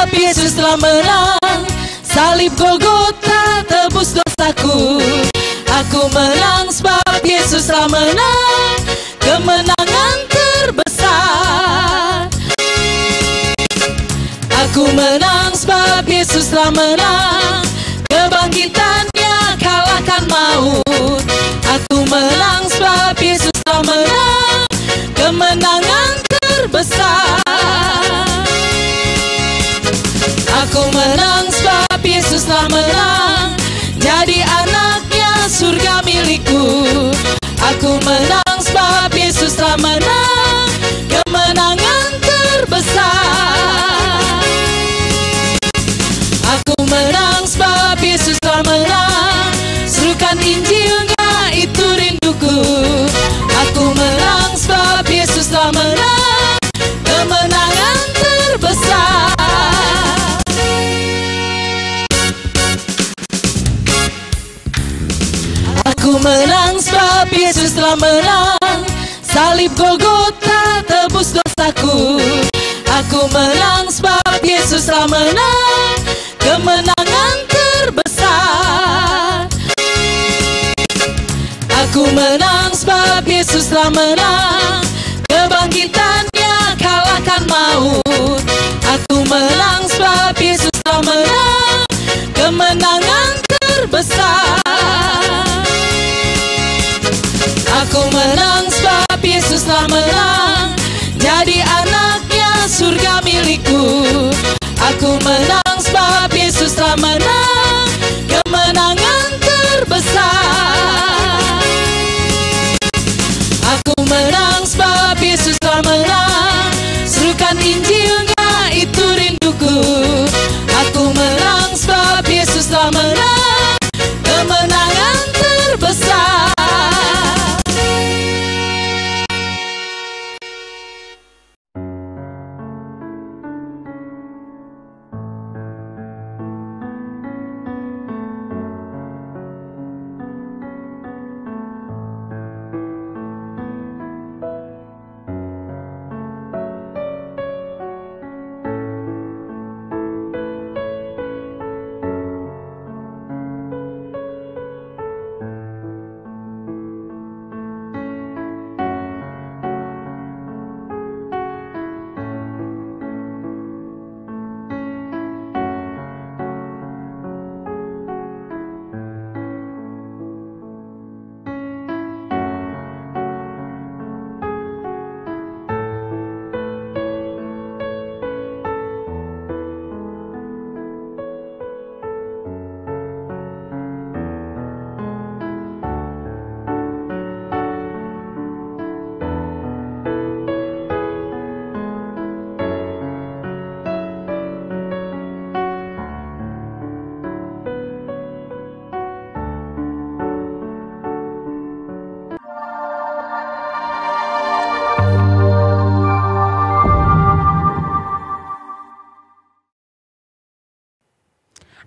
sebab Yesus telah menang. Salib Golgota tebus dosaku. Aku menang sebab Yesus telah menang. Kemenangan terbesar. Aku menang sebab Yesus telah menang. Kebangkitannya kalahkan maut. Aku menang sebab Yesus telah menang. Kemenangan terbesar. Aku menang sebab Yesus telah menang. Jadi anaknya surga milikku. Aku menang sebab Yesus telah menang. Kemenangan terbesar. Aku menang sebab Yesus telah menang. Serukan Injilnya itu rinduku. Aku menang sebab Yesus telah menang. Kemenangan terbesar. Aku menang sebab Yesus telah menang. Salib Golgota tebus dosaku. Aku menang sebab Yesus telah menang. Kemenangan terbesar. Aku menang sebab Yesus telah menang. Kebangkitannya kalahkan maut. Aku menang sebab Yesus telah menang. Kemenangan terbesar. Aku menang sebab Yesus telah menang. Jadi anaknya surga milikku. Aku menang sebab Yesus telah menang. Kemenangan terbesar. Aku menang sebab Yesus telah menang. Serukan Injilnya itu rinduku. Aku menang sebab Yesus telah menang. Kemenangan terbesar.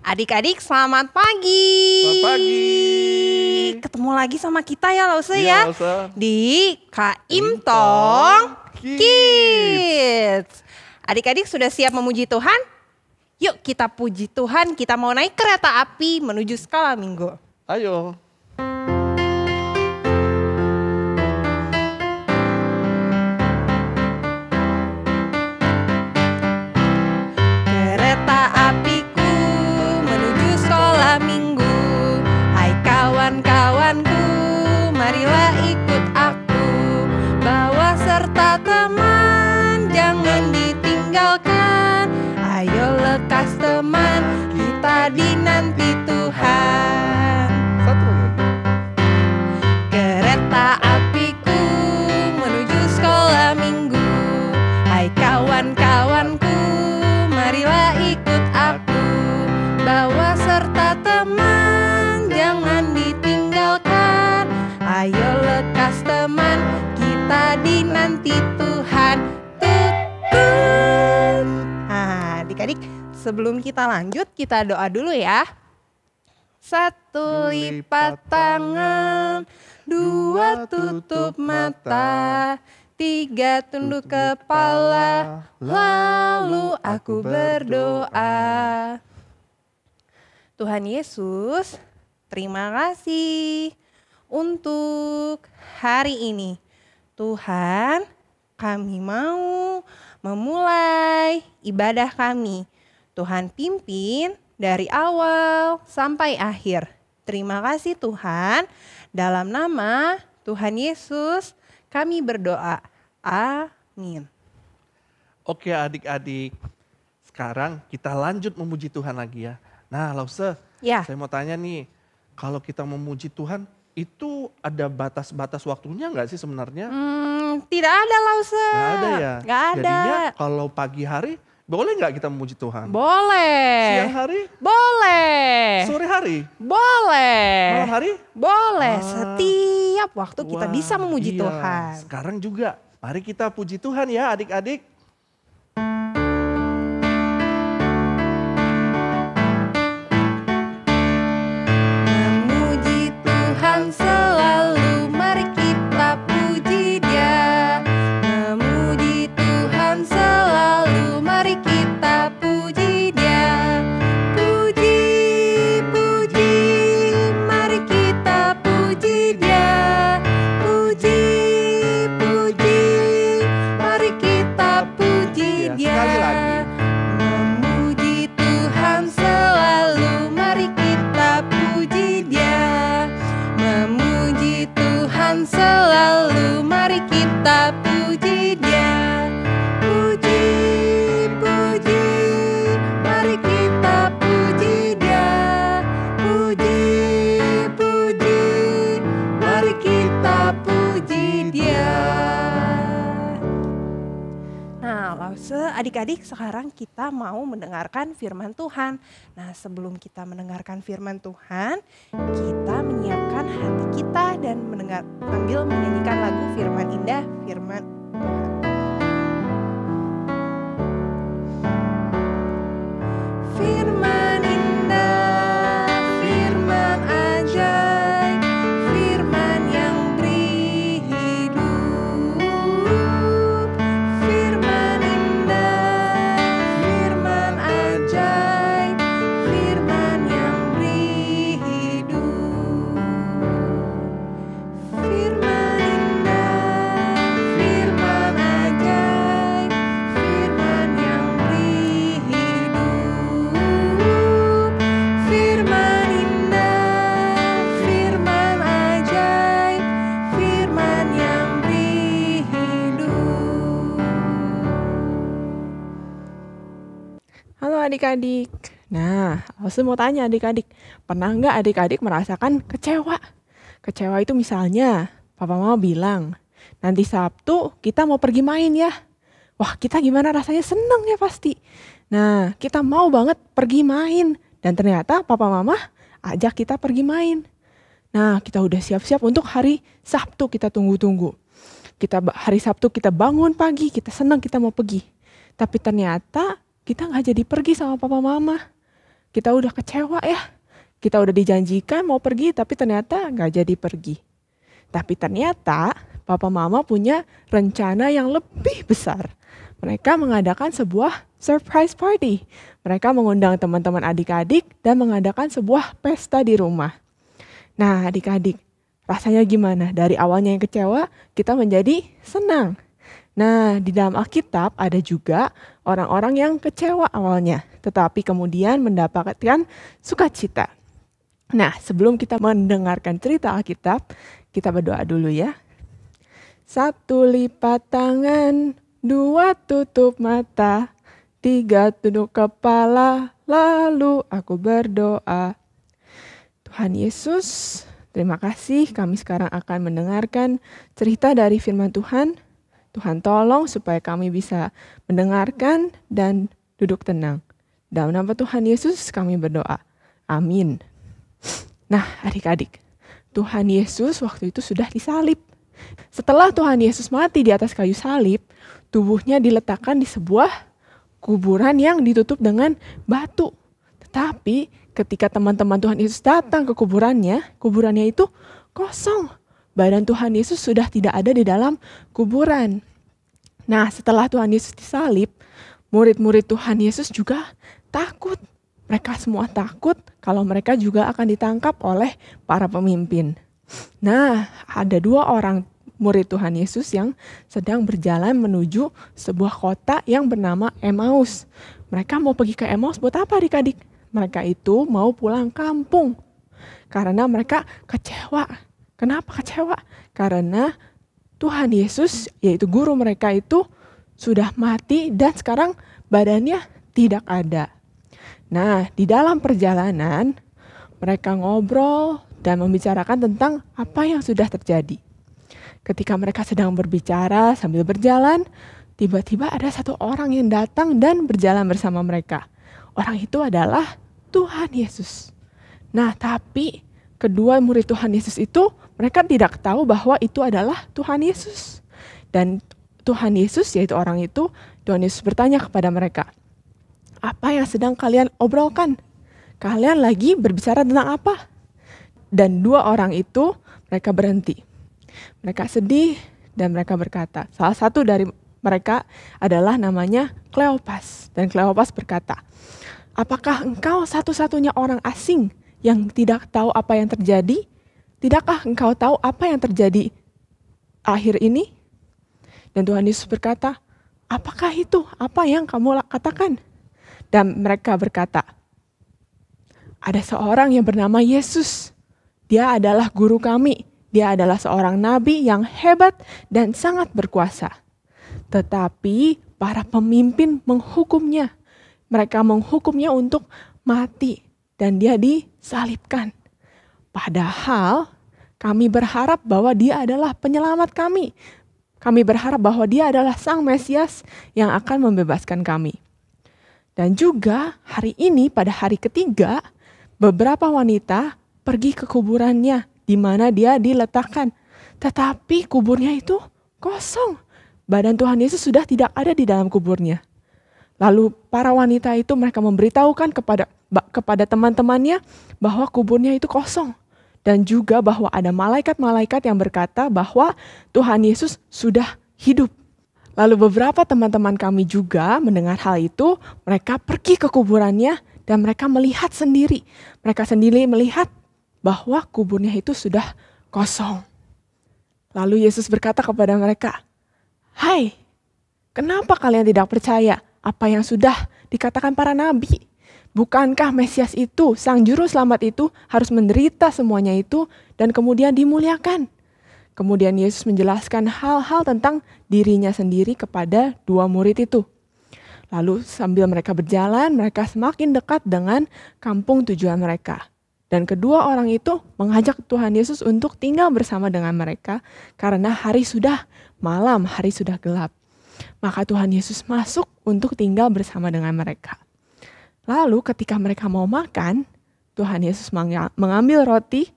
Adik-adik selamat pagi. Selamat pagi. Ketemu lagi sama kita ya Lause Iya, ya. Lause. Di Kaim Tong Kids. Adik-adik sudah siap memuji Tuhan? Yuk kita puji Tuhan, kita mau naik kereta api menuju Skala Minggu. Ayo. Kereta apiku menuju sekolah minggu. Hai kawan-kawanku, marilah ikut aku. Bawa serta teman, jangan ditinggalkan. Ayo lekas teman, kita dinanti Tuhan. Satu lagi. Kereta apiku menuju sekolah minggu. Hai kawan-kawanku, marilah ikut aku. Bawa serta teman, jangan ditinggalkan. Ayo lekas teman, kita dinanti Tuhan. Tut-tut. Nah, adik-adik, sebelum kita lanjut, kita doa dulu ya. Satu lipat tangan, dua tutup mata, 3 tunduk kepala, lalu aku berdoa. Tuhan Yesus, terima kasih untuk hari ini. Tuhan, kami mau memulai ibadah kami. Tuhan pimpin dari awal sampai akhir. Terima kasih Tuhan, dalam nama Tuhan Yesus kami berdoa. Amin. Oke adik-adik, sekarang kita lanjut memuji Tuhan lagi ya. Nah Lause, Ya. saya mau tanya nih, kalau kita memuji Tuhan itu ada batas-batas waktunya nggak sih sebenarnya? Tidak ada Lause. Nggak ada ya? Nggak ada. Jadinya kalau pagi hari boleh nggak kita memuji Tuhan? Boleh. Siang hari? Boleh. Sore hari? Boleh. Malam hari? Boleh. Ah. Setiap waktu kita Wah, bisa memuji iya. Tuhan. Sekarang juga, mari kita puji Tuhan ya adik-adik. Memuji Tuhan selalu, mari kita puji Dia. Memuji Tuhan selalu, mari kita puji Dia. Puji, puji, mari kita puji Dia. Puji, puji, mari kita puji Ya, Dia. sekali lagi. Memuji Tuhan selalu, mari kita puji Dia. Memuji Tuhan selalu, mari kita puji Dia. Puji, puji, mari kita puji Dia. Puji, puji, mari kita puji Dia. Nah, Lause, adik-adik, sekarang kita mau mendengarkan firman Tuhan. Nah, sebelum kita mendengarkan firman Tuhan, kita menyiapkan hati kita dan sambil menyanyikan lagu firman indah, firman Tuhan. Firman indah, firman ajaib, firman yang beri hidup. Firman indah, firman ajaib, firman yang beri hidup. Firman indah, firman ajaib, firman yang beri hidup. Firman indah, firman ajaib, firman yang beri hidup. Halo adik-adik. Nah, Lause mau tanya adik-adik, pernah nggak adik-adik merasakan kecewa? Kecewa itu misalnya, papa mama bilang, nanti Sabtu kita mau pergi main ya. Wah, kita gimana rasanya, seneng ya pasti. Nah, kita mau banget pergi main. Dan ternyata papa mama ajak kita pergi main. Nah, kita udah siap-siap untuk hari Sabtu, kita tunggu-tunggu. Hari Sabtu kita bangun pagi, kita senang kita mau pergi. Tapi ternyata kita nggak jadi pergi sama papa mama. Kita udah kecewa ya. Kita udah dijanjikan mau pergi, tapi ternyata nggak jadi pergi. Tapi ternyata papa mama punya rencana yang lebih besar. Mereka mengadakan sebuah surprise party. Mereka mengundang teman-teman adik-adik dan mengadakan sebuah pesta di rumah. Nah adik-adik, rasanya gimana? Dari awalnya yang kecewa, kita menjadi senang. Nah, di dalam Alkitab ada juga orang-orang yang kecewa awalnya, tetapi kemudian mendapatkan sukacita. Nah, sebelum kita mendengarkan cerita Alkitab, kita berdoa dulu ya. 1 lipat tangan, 2 tutup mata, 3 tunduk kepala, lalu aku berdoa. Tuhan Yesus, terima kasih kami sekarang akan mendengarkan cerita dari firman Tuhan. Tuhan tolong supaya kami bisa mendengarkan dan duduk tenang. Dalam nama Tuhan Yesus kami berdoa. Amin. Nah adik-adik, Tuhan Yesus waktu itu sudah disalib. Setelah Tuhan Yesus mati di atas kayu salib, tubuhnya diletakkan di sebuah kuburan yang ditutup dengan batu. Tetapi ketika teman-teman Tuhan Yesus datang ke kuburannya itu kosong. Badan Tuhan Yesus sudah tidak ada di dalam kuburan. Nah, setelah Tuhan Yesus disalib, murid-murid Tuhan Yesus juga takut. Mereka semua takut kalau mereka juga akan ditangkap oleh para pemimpin. Nah, ada 2 orang murid Tuhan Yesus yang sedang berjalan menuju sebuah kota yang bernama Emmaus. Mereka mau pergi ke Emmaus buat apa adik-adik? Mereka itu mau pulang kampung. Karena mereka kecewa. Kenapa kecewa? Karena Tuhan Yesus, yaitu guru mereka itu sudah mati dan sekarang badannya tidak ada. Nah, di dalam perjalanan mereka ngobrol dan membicarakan tentang apa yang sudah terjadi. Ketika mereka sedang berbicara sambil berjalan, tiba-tiba ada satu orang yang datang dan berjalan bersama mereka. Orang itu adalah Tuhan Yesus. Nah, tapi kedua murid Tuhan Yesus itu, mereka tidak tahu bahwa itu adalah Tuhan Yesus. Dan Tuhan Yesus, yaitu orang itu, Tuhan Yesus bertanya kepada mereka, apa yang sedang kalian obrolkan? Kalian lagi berbicara tentang apa? Dan 2 orang itu, mereka berhenti. Mereka sedih dan mereka berkata, salah satu dari mereka adalah namanya Kleopas. Dan Kleopas berkata, apakah engkau satu-satunya orang asing yang tidak tahu apa yang terjadi? Tidakkah engkau tahu apa yang terjadi akhir ini? Dan Tuhan Yesus berkata, apakah itu? Apa yang kamu katakan? Dan mereka berkata, ada seorang yang bernama Yesus. Dia adalah guru kami. Dia adalah seorang nabi yang hebat dan sangat berkuasa. Tetapi para pemimpin menghukumnya. Mereka menghukumnya untuk mati dan dia disalibkan. Padahal kami berharap bahwa dia adalah penyelamat kami. Kami berharap bahwa dia adalah Sang Mesias yang akan membebaskan kami. Dan juga hari ini pada hari ketiga, beberapa wanita pergi ke kuburannya di mana dia diletakkan. Tetapi kuburnya itu kosong. Badan Tuhan Yesus sudah tidak ada di dalam kuburnya. Lalu para wanita itu mereka memberitahukan kepada teman-temannya bahwa kuburnya itu kosong. Dan juga bahwa ada malaikat-malaikat yang berkata bahwa Tuhan Yesus sudah hidup. Lalu beberapa teman-teman kami juga mendengar hal itu, mereka pergi ke kuburannya dan mereka melihat sendiri. Mereka sendiri melihat bahwa kuburnya itu sudah kosong. Lalu Yesus berkata kepada mereka, hai, kenapa kalian tidak percaya apa yang sudah dikatakan para nabi? Bukankah Mesias itu, Sang Juru Selamat itu harus menderita semuanya itu dan kemudian dimuliakan? Kemudian Yesus menjelaskan hal-hal tentang dirinya sendiri kepada 2 murid itu. Lalu sambil mereka berjalan, mereka semakin dekat dengan kampung tujuan mereka. Dan kedua orang itu mengajak Tuhan Yesus untuk tinggal bersama dengan mereka karena hari sudah malam, hari sudah gelap. Maka Tuhan Yesus masuk untuk tinggal bersama dengan mereka. Lalu ketika mereka mau makan, Tuhan Yesus mengambil roti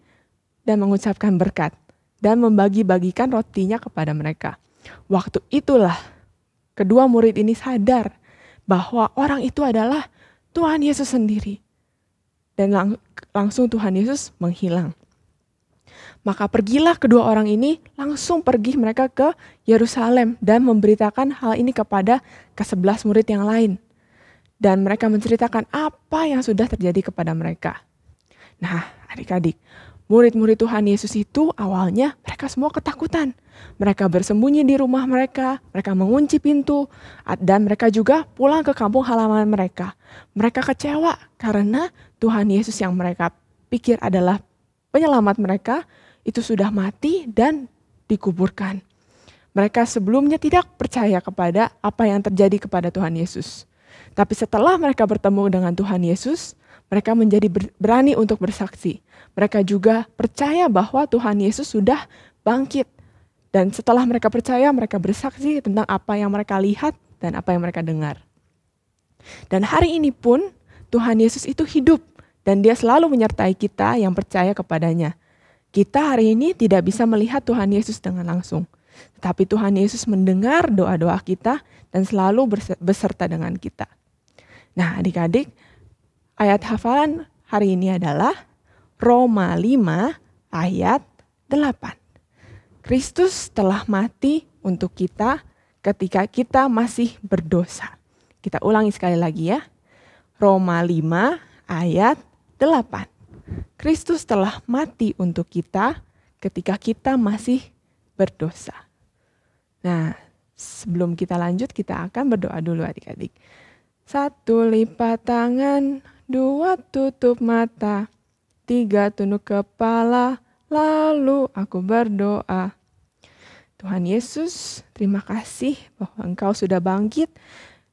dan mengucapkan berkat. Dan membagi-bagikan rotinya kepada mereka. Waktu itulah kedua murid ini sadar bahwa orang itu adalah Tuhan Yesus sendiri. Dan langsung Tuhan Yesus menghilang. Maka pergilah kedua orang ini, langsung pergi mereka ke Yerusalem dan memberitakan hal ini kepada ke-11 murid yang lain. Dan mereka menceritakan apa yang sudah terjadi kepada mereka. Nah, adik-adik, murid-murid Tuhan Yesus itu awalnya mereka semua ketakutan. Mereka bersembunyi di rumah mereka mengunci pintu, dan mereka juga pulang ke kampung halaman mereka. Mereka kecewa karena Tuhan Yesus yang mereka pikir adalah penyelamat mereka, itu sudah mati dan dikuburkan. Mereka sebelumnya tidak percaya kepada apa yang terjadi kepada Tuhan Yesus. Tapi setelah mereka bertemu dengan Tuhan Yesus, mereka menjadi berani untuk bersaksi. Mereka juga percaya bahwa Tuhan Yesus sudah bangkit. Dan setelah mereka percaya, mereka bersaksi tentang apa yang mereka lihat dan apa yang mereka dengar. Dan hari ini pun Tuhan Yesus itu hidup dan dia selalu menyertai kita yang percaya kepadanya. Kita hari ini tidak bisa melihat Tuhan Yesus dengan langsung. Tetapi Tuhan Yesus mendengar doa-doa kita dan selalu beserta dengan kita. Nah, adik-adik, ayat hafalan hari ini adalah Roma 5 ayat 8. Kristus telah mati untuk kita ketika kita masih berdosa. Kita ulangi sekali lagi ya. Roma 5 ayat 8. Kristus telah mati untuk kita ketika kita masih berdosa. Nah, sebelum kita lanjut, kita akan berdoa dulu adik-adik. 1, lipat tangan, 2, tutup mata, 3, tunduk kepala, lalu aku berdoa. Tuhan Yesus, terima kasih bahwa Engkau sudah bangkit.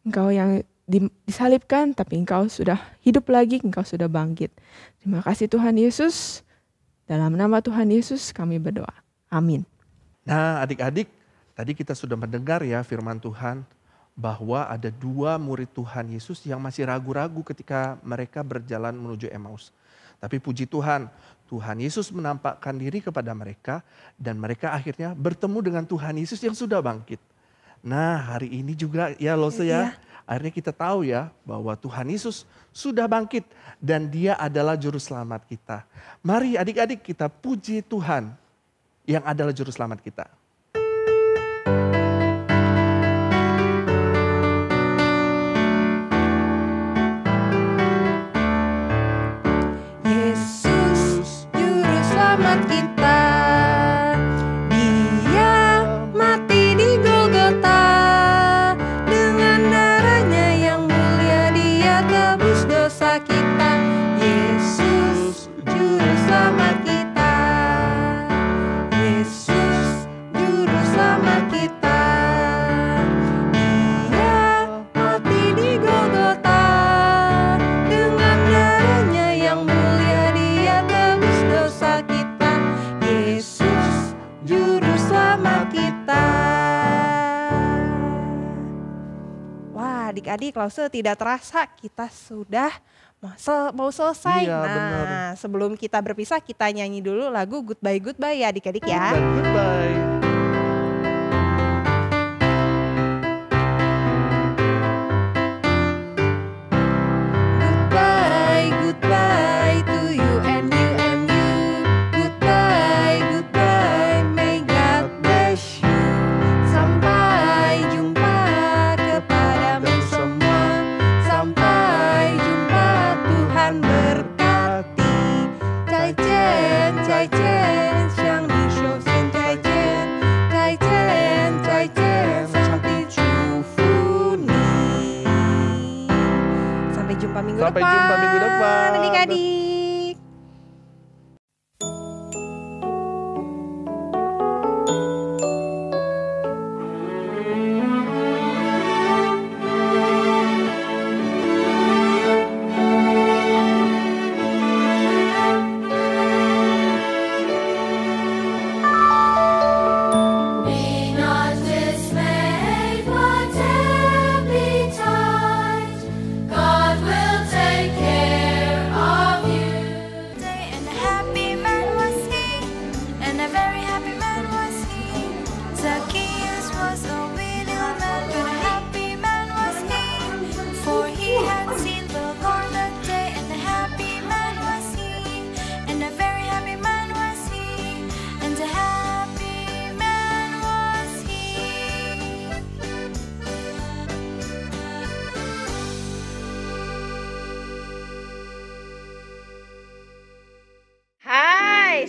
Engkau yang disalibkan, tapi Engkau sudah hidup lagi, Engkau sudah bangkit. Terima kasih Tuhan Yesus. Dalam nama Tuhan Yesus kami berdoa. Amin. Nah adik-adik, tadi kita sudah mendengar ya firman Tuhan bahwa ada 2 murid Tuhan Yesus yang masih ragu-ragu ketika mereka berjalan menuju Emmaus. Tapi puji Tuhan, Tuhan Yesus menampakkan diri kepada mereka dan mereka akhirnya bertemu dengan Tuhan Yesus yang sudah bangkit. Nah hari ini juga ya Lose ya, akhirnya kita tahu ya bahwa Tuhan Yesus sudah bangkit dan Dia adalah juru selamat kita. Mari adik-adik kita puji Tuhan yang adalah juru selamat kita. Adik-adik, Lause tidak terasa kita sudah mau selesai. Iya, nah, bener. Sebelum kita berpisah, kita nyanyi dulu lagu Goodbye Goodbye ya adik-adik ya. Goodbye. Sampai jumpa minggu depan adik-adik.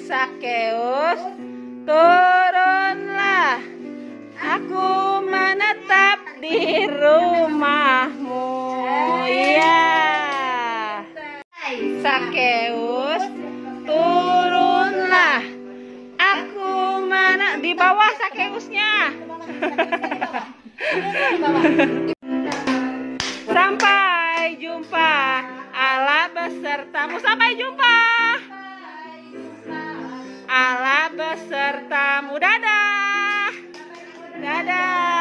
Sakeus, turunlah, aku menetap di rumahmu. Ya, Sakeus, turunlah, aku di bawah Sakeusnya. Sampai jumpa, Allah besertamu. Sampai jumpa. Allah besertamu. Dadah. Dadah.